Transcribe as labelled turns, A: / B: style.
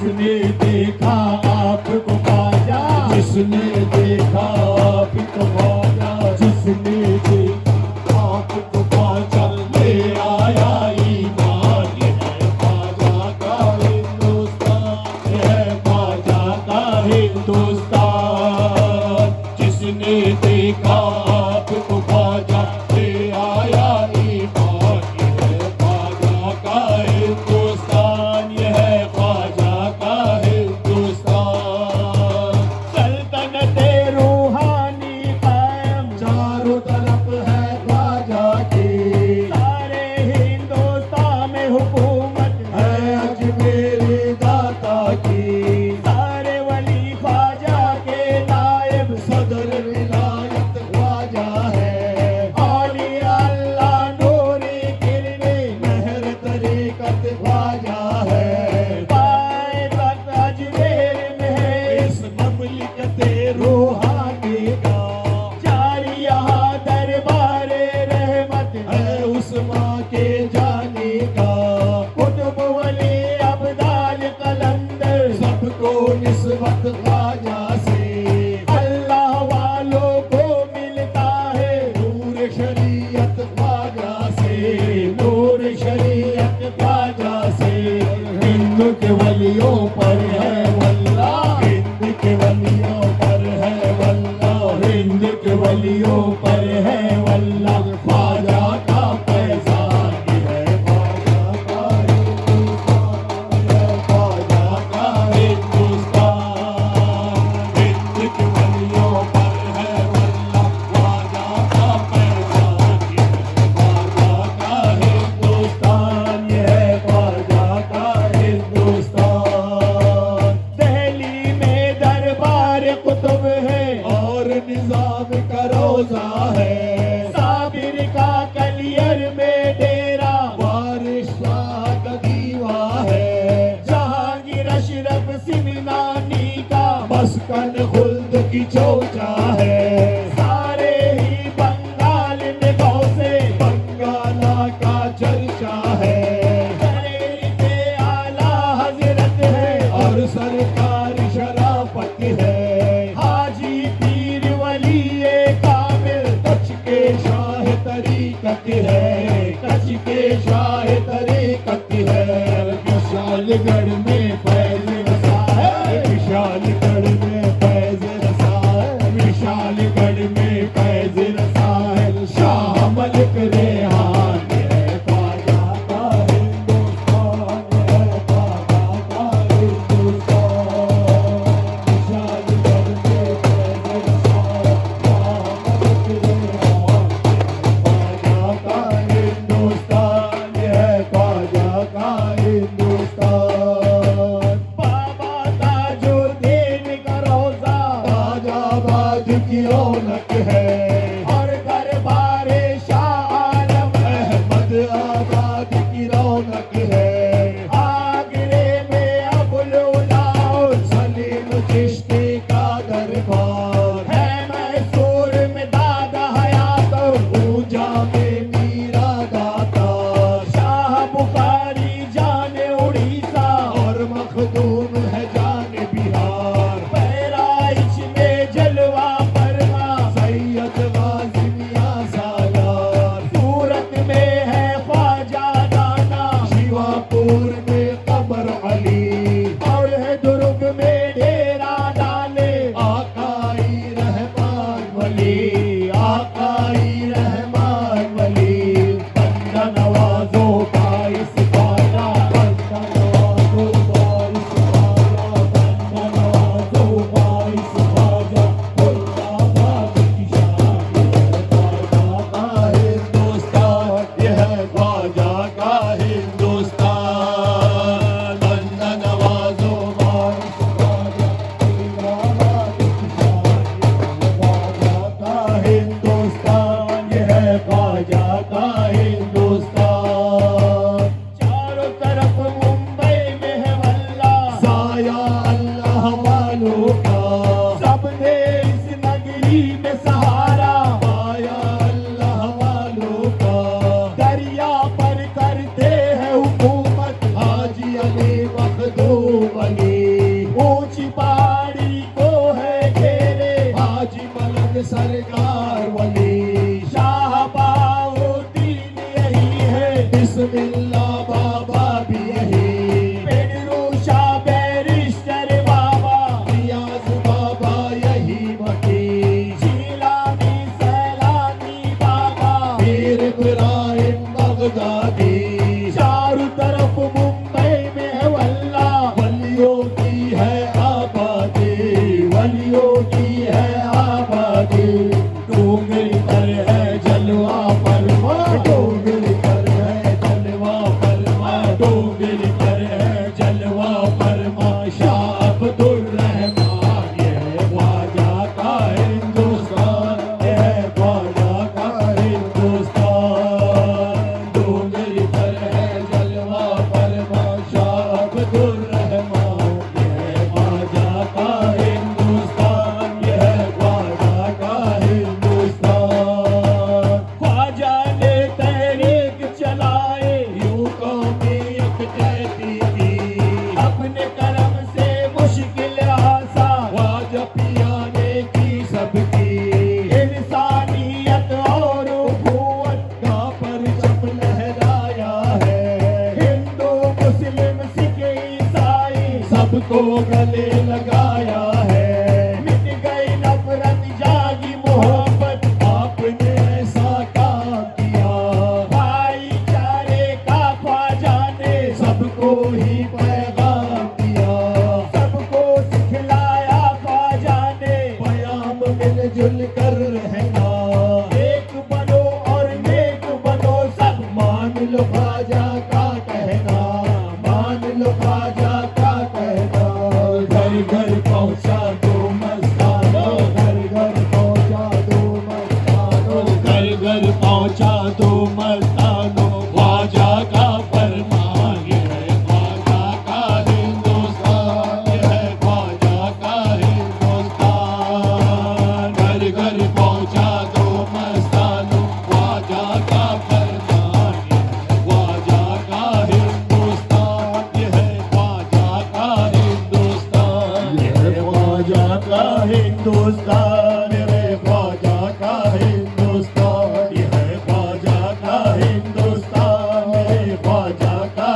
A: जिसने देखा आपको ख्वाजा, जिसने देखा आपको ख्वाजा, जिसने देखा आपको ख्वाजा, ले आया ईमान। ये है ख्वाजा का हिंदुस्तान, ये है ख्वाजा का हिंदुस्तान। जिसने देखा आपको ख्वाजा, ले आया ईमान। ये है ख्वाजा का हिंदुस्तान, ये है ख्वाजा का हिंदुस्तान। सल्तनते रूहानी कायम चारों तरफ है ख्वाजा की, सारे हिंदुस्तान में हुकूमत है अजमेरी दाता की। सारे वली ख्वाजा के नायब, सदर विलायत ख्वाजा है। औलिया अल्लाह नूरी किरने, महर तरीकत ख्वाजा है। बायत अजमेर में है इस ममलिकते रूहानी का, जारी यहाँ दरबारे रहमत है उस माँ के जाने का। कुतुब वली अब्दाल कलंदर, सबको निस्बत ख्वाजा से। अल्लाह वालों को मिलता है नूर शरीयत ख्वाजा से, नूर शरीयत ख्वाजा से। हिंद के वलियों पर है वल्ला, हिंद के वलियों पर है वल्ला, हिंद के वलियों पर है वल्ला। ख्वाजा का फैज़ान, ये है ख्वाजा का हिंदुस्तान, ये है ख्वाजा का हिंदुस्तान। हिंद के वलियों पर है वल्ला, ख्वाजा का फैज़ान। ये है ख्वाजा का हिंदुस्तान, ये है ख्वाजा का हिंदुस्तान। दिल्ली में दरबार कुतुब है और निजाम का रोजा है। साबिर का कलियर में डेरा, वारिस शाह का दीवा है। जहांगीर अशरफ सिमनानी का मस्कन खुल्द की चौचा है। सारे ही बंगाल में गौसे बंगाला का चर्चा है। बरेली आला हजरत है और सरकार शराफत है। हाजी पीर वली कामिल, कच्छ के शाह तरीकत है, कच्छ के शाह तरीकत है। विशालगढ़ में फैज रसा है, विशालगढ़ में फैज रसा है, विशालगढ़ में फैज रसा है। शाह मलिक रेहान, ये है ख्वाजा का हिंदुस्तान, ये है ख्वाजा का हिंदुस्तान। विशालगढ़ में फैज रसा है, शाह मलिक रेहान, ख्वाजा का हिंदुस्तान, ये है ख्वाजा का हिंदुस्तान। शाह अब्दुल रहमान, ये है ख्वाजा का हिंदुस्तान, ये है ख्वाजा का हिंदुस्तान। डूंगरी पर है जलवा फरमा शाह अब्दुल रहमान, ये है ख्वाजा का हिंदुस्तान, ये है ख्वाजा का हिंदुस्तान। ख्वाजा ने तहरीक चलाए, यूं कौमी यकजहती की, अपने करम से मुश्किल आसान ख्वाजा पिया ने की सबकी। इंसानियत और उखुवत का परचम लहराया है, हिंदू मुस्लिम सिख ईसाई सबको गले लगाया है। मिट गई नफरत जागी मोहब्बत, आपने ऐसा काम किया। भाईचारे का ख्वाजा ने सबको ही पैगाम दिया, सबको सिखलाया ख्वाजा ने पयाम मिलजुल कर रहना। एक बनो और नेक बनो सब, मान लो ख्वाजा का कहना, मान लो ख्वाजा का कहना। घर घर पहुंचा दो मस्तानो, घर घर पहुंचा दो मस्तानो, घर घर पहुंचा दो मस्तानो। ख्वाजा का फरमान, ये है ख्वाजा का हिंदुस्तान, ये है ख्वाजा का हिंदुस्तान। घर घर पहुंचा दो मस्तानो, ख्वाजा का फरमान, ये है ख्वाजा का हिंदुस्तान, ये है ख्वाजा का हिंदुस्तान, ये है ख्वाजा का हिंदुस्तान, ये है ख्वाजा का हिंदुस्तान, ये है ख्वाजा का हिंदुस्तान, ये है ख्वाजा का